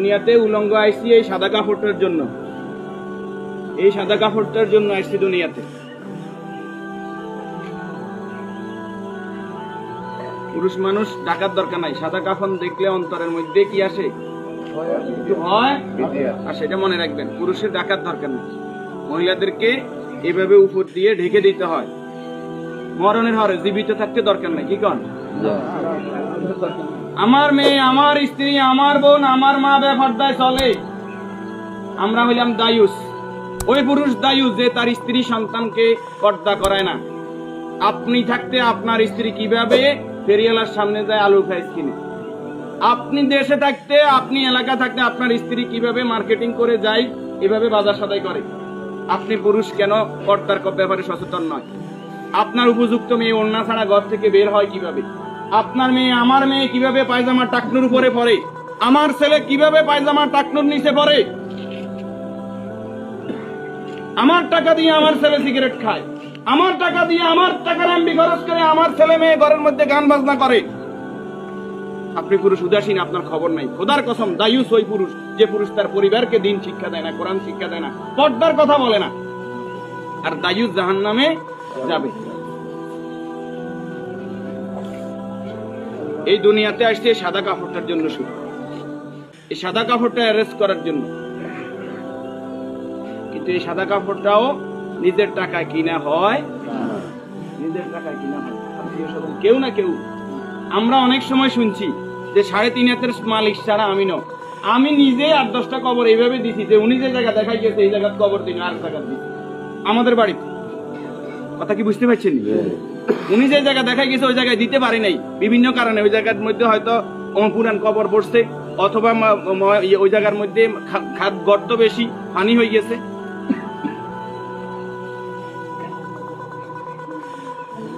দুনিয়াতে উলঙ্গ আইসি এই সাদা কাপড়টার জন্য, এই সাদা কাপড়টার জন্য আইসি দুনিয়াতে। পুরুষ মানুষ ঢাকার দরকার নাই, সাদা কাফন দেখলে অন্তরের মধ্যে কি আসে, হয়। আর সেটা মনে রাখবেন, পুরুষের ঢাকার দরকার নেই, মহিলাদেরকে এভাবে উপর দিয়ে ঢেকে দিতে হয়। মরণের হরে জীবিত থাকতে দরকার নাই, কি কন? আমার মেয়ে, আমার স্ত্রী, আমার বোন, আমার মা বেপরদায় চলে, আমরা হইলাম দায়ুস। ওই পুরুষ দায়ুস যে তার স্ত্রী সন্তানকে পর্দা করায় না। আপনি থাকতে আপনার স্ত্রী কিভাবে ফেরিওয়ালার সামনে যায় আলু খাইস কিনে, আপনি দেশে থাকতে, আপনি এলাকা থাকতে আপনার স্ত্রী কিভাবে মার্কেটিং করে যায়, এভাবে বাজার সদাই করে, আপনি পুরুষ কেন পর্দার ব্যাপারে সচেতন নয়? আপনার উপযুক্ত মেয়ে ওড়না ছাড়া ঘর থেকে বের হয় কিভাবে? আপনার মেয়ে, আমার মেয়ে কিভাবে পায়জামা টাকনুর উপরে পরে? আমার ছেলে কিভাবে পায়জামা টাকনুর নিচে পরে? আমার টাকা দিয়ে আমার ছেলে সিগারেট খায়, আমার টাকা দিয়ে, আমার টাকার এমবি খরচ করে আমার ছেলে মেয়ে ঘরের মধ্যে গান বাজনা করে। আপনি পুরুষ উদাসীন, আপনার খবর নাই। খোদার কসম, দায়ুস ওই পুরুষ যে পুরুষ তার পরিবারকে দিন শিক্ষা দেয় না, কোরআন শিক্ষা দেয় না, পর্দার কথা বলে না। আর দায়ুস জাহান্নামে যাবে। এই দুনিয়াতে আসছে সাদা কাপড়টার জন্য, শুধু এই সাদা কাপড়টা অ্যারেস্ট করার জন্য। কিন্তু এই সাদা কাপড়টাও নিজের টাকায় কিনা হয়, নিজের টাকায় কিনা হয়। কেউ না কেউ, আমরা অনেক সময় শুনছি যে 3.5 হাতের মালিক ছাড়া আমি ন, আমি নিজে 8-10টা কবর এইভাবে দিছি যে উনি যে জায়গা দেখাই গেছে এই জায়গায় কবর দিন, আর জায়গা দিন আমাদের বাড়িতে। কথা কি বুঝতে পারছেন? উনি যে জায়গা দেখাই গেছে ওই জায়গায় দিতে পারি নাই বিভিন্ন কারণে। ওই জায়গার মধ্যে হয়তো পুরান কবর পড়ছে, অথবা ওই জায়গার মধ্যে খাদ গর্ত বেশি, পানি হয়ে গেছে।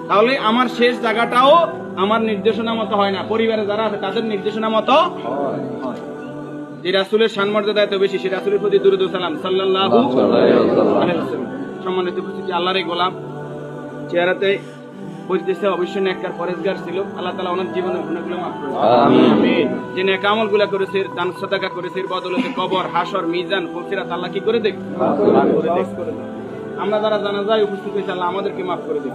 তাহলে আমার শেষ জায়গাটাও আমার নির্দেশনা মতো হয় না, পরিবারে যারা আছে তাদের নির্দেশনা মতো হয়। যে রাসূলের শানমর্যাদা এত বেশি, সে রাসূলের প্রতি দুরূদ ও সালাম সাল্লাল্লাহু আলাইহি ওয়াসাল্লাম। সম্মানিত উপস্থিতি, আল্লাহরই গোলাম চেহারাতে বলতেছে অবশ্যই নেককার পরেজগার ছিল। আল্লাহ তাআলা ওনার জীবনের গুনাহগুলো মাফ করুন, আমিন। যে নেক আমলগুলো করেছে, দান সাদাকা করেছে, এর বদৌলতে কবর, হাসর, মিজান, ফকিরাত আল্লাহ কি করে দেখ, আমরা যারা জানাজায় উপস্থিত হয়েছে আল্লাহ আমাদেরকে মাফ করে দেন।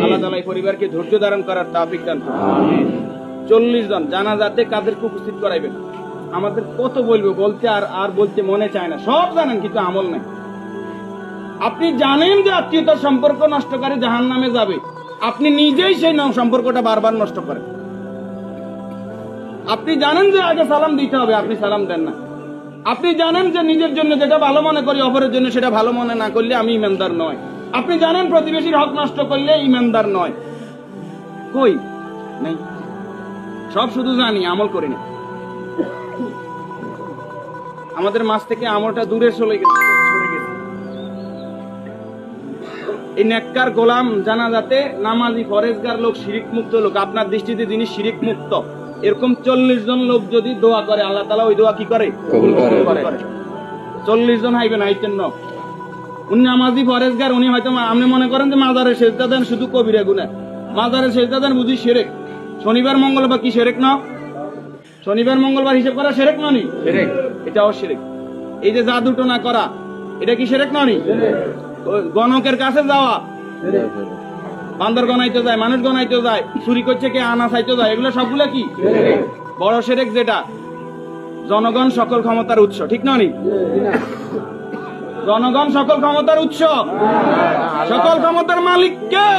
আল্লাহ তাআলা এই পরিবারকে ধৈর্য ধারণ করার তৌফিক দান করুন, আমিন। 40 জন জানাজাতে কাদেরকে উপস্থিত করাইবেন? আমাদের কত বলবো, বলতে আর বলতে মনে চায় না। সব জানেন কিন্তু আমল নাই। আপনি জানেন যে আত্মীয়তার সম্পর্ক নষ্টকারী জাহান্নামে যাবে, আপনি নিজেই সেই সম্পর্কটা বারবার নষ্ট করেন। আপনি জানেন যে আগে সালাম দিতে হবে, আপনি সালাম দেন না। আপনি জানেন যে নিজের জন্য যেটা ভালো মনে করি অপরের জন্য সেটা ভালো মনে না করলে আমি ইমানদার নয়। আপনি জানেন প্রতিবেশীর হক নষ্ট করলে ইমানদার নয়। কই নাই, সব শুধু জানি, আমল করি না। আমাদের মাঝ থেকে আমলটা দূরে সরে গেছে। এই নেককার গোলাম জানাজাতে নামাজি ফরেজগার লোক, শিরিক মুক্ত লোক, আপনার দৃষ্টিতে যিনি শিরিক মুক্ত, এরকম 40 জন লোক যদি দোয়া করে আল্লাহ তাআলা ওই দোয়া কি করে? কবুল করে। 40 জন হাইবেন, আইতেন না। উনি নামাজি ফরেজগার, উনি হয়তো আপনি মনে করেন যে মাজারে সেজদা দেন শুধু কবিরা গুনাহ, মাজারে সেজদা দেন বুঝি শিরক। শনিবার মঙ্গলবার কি শিরক না? শনিবার মঙ্গলবার হিসাব করা শিরক না? শিরক, এটাও শিরক। এই যে জাদু টোনা করা, এটা কি শিরক না? গণকের কাছে যাওয়া, বান্দর গনাইতে যায়, মানুষ গনাইতে যায়, চুরি করছে কে, আনা চাইতে যায়, এগুলো সবগুলো কি বড় শিরক। যেটা জনগণ সকল ক্ষমতার উৎস, ঠিক না? জনগণ সকল ক্ষমতার উৎস, সকল ক্ষমতার মালিক কে?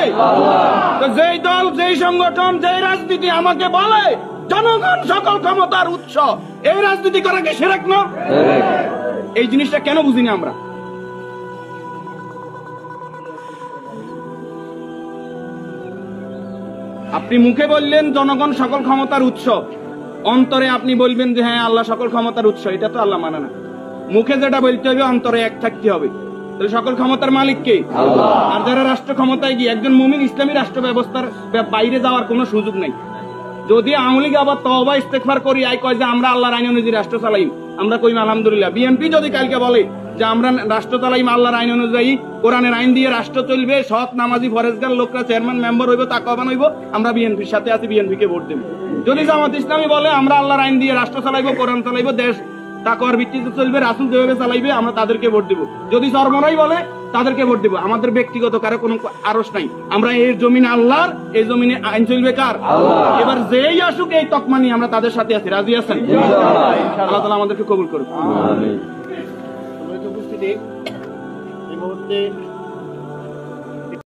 তো যেই দল, যেই সংগঠন, যেই রাজনীতি আমাকে বলে জনগণ সকল ক্ষমতার উৎস, এই রাজনীতি করা কি শিরক না? এই জিনিসটা কেন বুঝিনি আমরা? আপনি মুখে বললেন জনগণ সকল ক্ষমতার উৎস, অন্তরে আপনি বলবেন যে হ্যাঁ আল্লাহ সকল ক্ষমতার উৎস, এটা তো আল্লাহ মানে না। মুখে যেটা বলতে হবে অন্তরে এক থাকতে হবে। তাহলে সকল ক্ষমতার মালিক কে? আল্লাহ। আর যারা রাষ্ট্র ক্ষমতায় গিয়ে, একজন মুমিন ইসলামী রাষ্ট্র ব্যবস্থার বাইরে যাওয়ার কোনো সুযোগ নাই। যদি আওয়ামী লীগ আবার তওবা ইস্তেগফার করি আই কয় যে আমরা আল্লাহর আইন অনুযায়ী রাষ্ট্র চালাইম, আমরা কইম আলহামদুলিল্লাহ। বিএনপি যদি কালকে বলে যে আমরা রাষ্ট্র চালাইম আল্লাহর আইন অনুযায়ী, কোরআনের আইন দিয়ে রাষ্ট্র চলবে, সৎ নামাজি ফরেজগার লোকরা চেয়ারম্যান মেম্বার হইব, তাকওয়াবান হইব, আমরা বিএনপির সাথে আছি, বিএনপি কে ভোট দেব। যদি জামাত ইসলামী বলে আমরা আল্লাহর আইন দিয়ে রাষ্ট্র চালাইবো, কোরআন চালাইবো, দেশ তাকওয়ার ভিত্তিতে চলবে, রাসূল যেভাবে চালাইবে আমরা তাদেরকে ভোট দিব। যদি চরমরাই বলে তাদেরকে ভোট দিব। আমাদের ব্যক্তিগত কারো কোনো আরস নাই। আমরা এই জমিন আল্লাহর, এই জমিনে আইন চলবে কার? আল্লাহ। এবার যেই আসুক এই তকমা নিয়ে আমরা তাদের সাথে আছি। রাজি আছেন? আল্লাহ তাআলা আমাদেরকে কবুল করুন। আমিন। উপস্থিতি এই মুহূর্তে